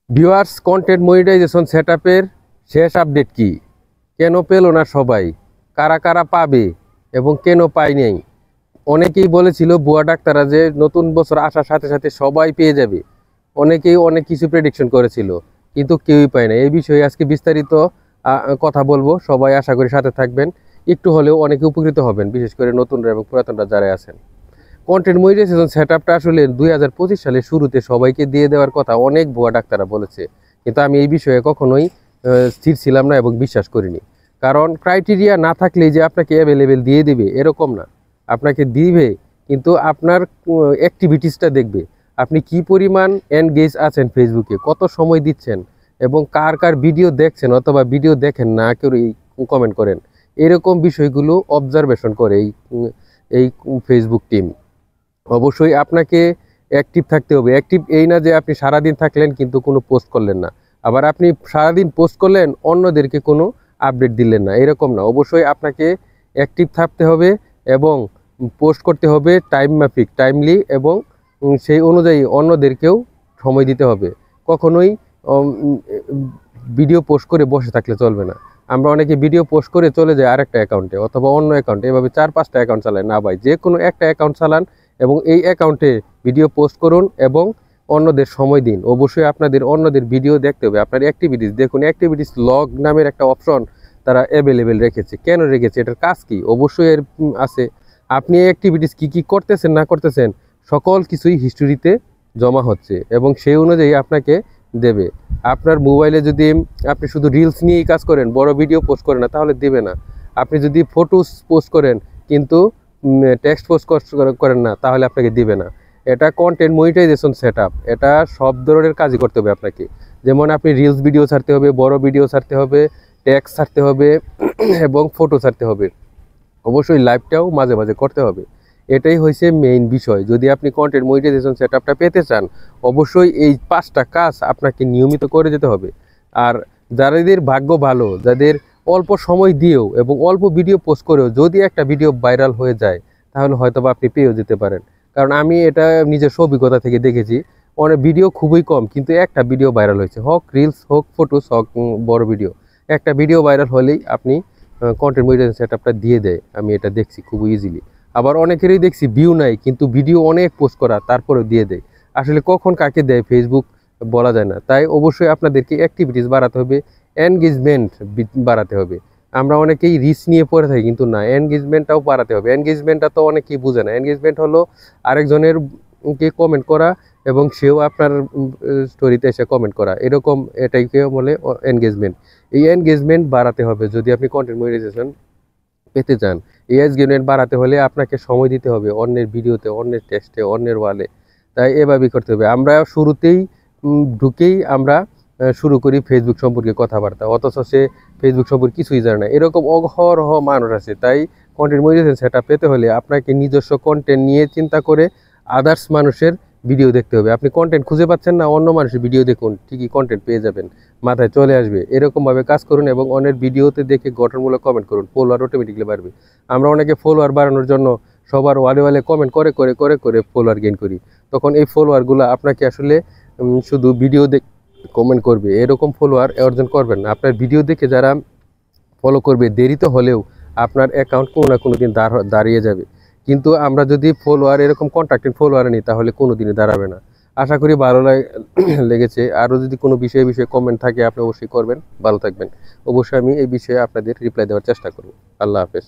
Viewers, content monetization সেটআপের শেষ update কি? কেন পেল না সবাই? কারা কারা পাবে এবং কেন পায় নাই? অনেকেই বলেছিল বুয়া ডাক্তাররা যে নতুন বছর আসার সাথে সাথে সবাই পেয়ে যাবে। অনেকেই অনেক কিছু প্রেডিকশন করেছিল, কিন্তু কেউই পায় না। এই বিষয়ে আজকে বিস্তারিত কথা বলবো। সবাই আশা করি সাথে থাকবেন, একটু হলেও অনেকে উপকৃত হবেন, বিশেষ করে নতুনরা এবং পুরাতনরা যারা আছেন। কন্টেন্ট মনিটাইজেশন সেটআপটা আসলে 2025 সালের শুরুতে সবাইকে দিয়ে দেওয়ার কথা অনেক ভুয়া ডাক্তাররা বলেছে, কিন্তু আমি এই বিষয়ে কখনোই স্থির ছিলাম না এবং বিশ্বাস করিনি। কারণ ক্রাইটেরিয়া না থাকলেই যে আপনাকে অ্যাভেলেবেল দিয়ে দিবে এরকম না। আপনাকে দিবে, কিন্তু আপনার অ্যাক্টিভিটিসটা দেখবে। আপনি কি পরিমাণ এনগেজ আছেন ফেসবুকে, কত সময় দিচ্ছেন এবং কার কার ভিডিও দেখছেন অথবা ভিডিও দেখেন না করেই কমেন্ট করেন, এরকম বিষয়গুলো অবজারভেশন করে এই ফেসবুক টিম। অবশ্যই আপনাকে অ্যাক্টিভ থাকতে হবে। অ্যাক্টিভ এই না যে আপনি সারাদিন থাকলেন কিন্তু কোনো পোস্ট করলেন না, আবার আপনি সারাদিন পোস্ট করলেন অন্যদেরকে কোনো আপডেট দিলেন না, এরকম না। অবশ্যই আপনাকে অ্যাক্টিভ থাকতে হবে এবং পোস্ট করতে হবে টাইম মাফিক, টাইমলি, এবং সেই অনুযায়ী অন্যদেরকেও সময় দিতে হবে। কখনোই ভিডিও পোস্ট করে বসে থাকলে চলবে না। আমরা অনেকে ভিডিও পোস্ট করে চলে যাই আরেকটা অ্যাকাউন্টে অথবা অন্য অ্যাকাউন্টে, এভাবে 4-5টা অ্যাকাউন্ট চালায় না ভাই। যে কোনো একটা অ্যাকাউন্ট চালান এবং এই অ্যাকাউন্টে ভিডিও পোস্ট করুন এবং অন্যদের সময় দিন। অবশ্যই আপনাদের অন্যদের ভিডিও দেখতে হবে, আপনার অ্যাক্টিভিটিস দেখুন। অ্যাক্টিভিটিস লগ নামের একটা অপশন তারা অ্যাভেলেবেল রেখেছে। কেন রেখেছে? এটার কাজ কি? অবশ্যই এর আছে। আপনি এই অ্যাক্টিভিটিস কী কী করতেছেন না করতেছেন সকল কিছুই হিস্টোরিতে জমা হচ্ছে এবং সেই অনুযায়ী আপনাকে দেবে। আপনার মোবাইলে যদি আপনি শুধু রিলস নিয়েই কাজ করেন, বড় ভিডিও পোস্ট করেন না, তাহলে দেবে না। আপনি যদি ফটোস পোস্ট করেন কিন্তু টেক্সট পোস্ট করেন না, তাহলে আপনাকে দিবে না। এটা কন্টেন্ট মনিটাইজেশন সেটআপ। এটা সব ধরনের কাজই করতে হবে আপনাকে। যেমন আপনি রিলস ভিডিও ছাড়তে হবে, বড় ভিডিও ছাড়তে হবে, টেক্সট ছাড়তে হবে এবং ফটো ছাড়তে হবে। অবশ্যই লাইভটাও মাঝে মাঝে করতে হবে। এটাই হয়েছে মেইন বিষয়। যদি আপনি কন্টেন্ট মনিটাইজেশন সেটআপটা পেতে চান, অবশ্যই এই 5টা কাজ আপনাকে নিয়মিত করে যেতে হবে। আর যাদের ভাগ্য ভালো, যাদের অল্প সময় দিয়েও এবং অল্প ভিডিও পোস্ট করেও যদি একটা ভিডিও ভাইরাল হয়ে যায়, তাহলে হয়তো বা আপনি পেয়েও যেতে পারেন। কারণ আমি এটা নিজস্ব অভিজ্ঞতা থেকে দেখেছি। অনেক ভিডিও খুবই কম, কিন্তু একটা ভিডিও ভাইরাল হয়েছে, হোক রিলস, হোক ফটোস, হোক বড় ভিডিও। একটা ভিডিও ভাইরাল হলেই আপনি কন্টেন্ট মনিটাইজেশন সেটআপটা দিয়ে দেয়। আমি এটা দেখছি খুব ইজিলি। আবার অনেকেরই দেখছি ভিউ নাই কিন্তু ভিডিও অনেক পোস্ট করা, তারপরেও দিয়ে দেয়। আসলে কখন কাকে দেয় ফেসবুক বলা যায় না। তাই অবশ্যই আপনাদেরকে অ্যাক্টিভিটিস বাড়াতে হবে, এনগেজমেন্ট বাড়াতে হবে। আমরা অনেকেই রিচ নিয়ে পড়ে থাকি, কিন্তু না, এনগেজমেন্টটাও বাড়াতে হবে। এনগেজমেন্টটা তো অনেকেই বুঝে না। এনগেজমেন্ট হলো আরেকজনের কে কমেন্ট করা এবং সেও আপনার স্টোরিতে এসে কমেন্ট করা, এরকম। এটাইকে বলে এনগেজমেন্ট। এই এনগেজমেন্ট বাড়াতে হবে যদি আপনি কন্টেন্ট মনিটাইজেশন পেতে চান। এই এনগেজমেন্ট বাড়াতে হলে আপনাকে সময় দিতে হবে অন্যের ভিডিওতে, অন্যের টেক্সটে, অন্যের ওয়ালে। তাই এভাবেই করতে হবে। আমরা শুরুতেই ঢুকেই আমরা শুরু করি ফেসবুক সম্পর্কে কথাবার্তা, অথচ সে ফেসবুক সম্পর্কে কিছুই জানে না। এরকম অহরহ মানুষ আছে। তাই কন্টেন্ট মনিটাইজেশন সেটা পেতে হলে আপনাকে নিজস্ব কন্টেন্ট নিয়ে চিন্তা করে আদার্স মানুষের ভিডিও দেখতে হবে। আপনি কন্টেন্ট খুঁজে পাচ্ছেন না, অন্য মানুষের ভিডিও দেখুন, ঠিকই কন্টেন্ট পেয়ে যাবেন, মাথায় চলে আসবে। এরকমভাবে কাজ করুন এবং অন্যের ভিডিওতে দেখে গঠনমূলক কমেন্ট করুন, ফলোয়ার অটোমেটিকলি বাড়বে। আমরা অনেকে ফলোয়ার বাড়ানোর জন্য সবার ওয়ালে ওয়ালে কমেন্ট করে করে করে করে ফলোয়ার গেইন করি। তখন এই ফলোয়ারগুলো আপনাকে আসলে শুধু ভিডিও কমেন্ট করবে, এরকম ফলোয়ার অর্জন করবেন না। আপনার ভিডিও দেখে যারা ফলো করবে, দেরিতে হলেও আপনার অ্যাকাউন্ট কোনো না কোনো দিন দাঁড়িয়ে যাবে। কিন্তু আমরা যদি ফলোয়ার এরকম কন্ট্রাক্টেড ফলোয়ার নিই, তাহলে কোনো দিনই দাঁড়াবে না। আশা করি ভালো লেগেছে। আরও যদি কোনো বিষয়ে কমেন্ট থাকে আপনি অবশ্যই করবেন। ভালো থাকবেন। অবশ্যই আমি এই বিষয়ে আপনাদের রিপ্লাই দেওয়ার চেষ্টা করব। আল্লাহ হাফেজ।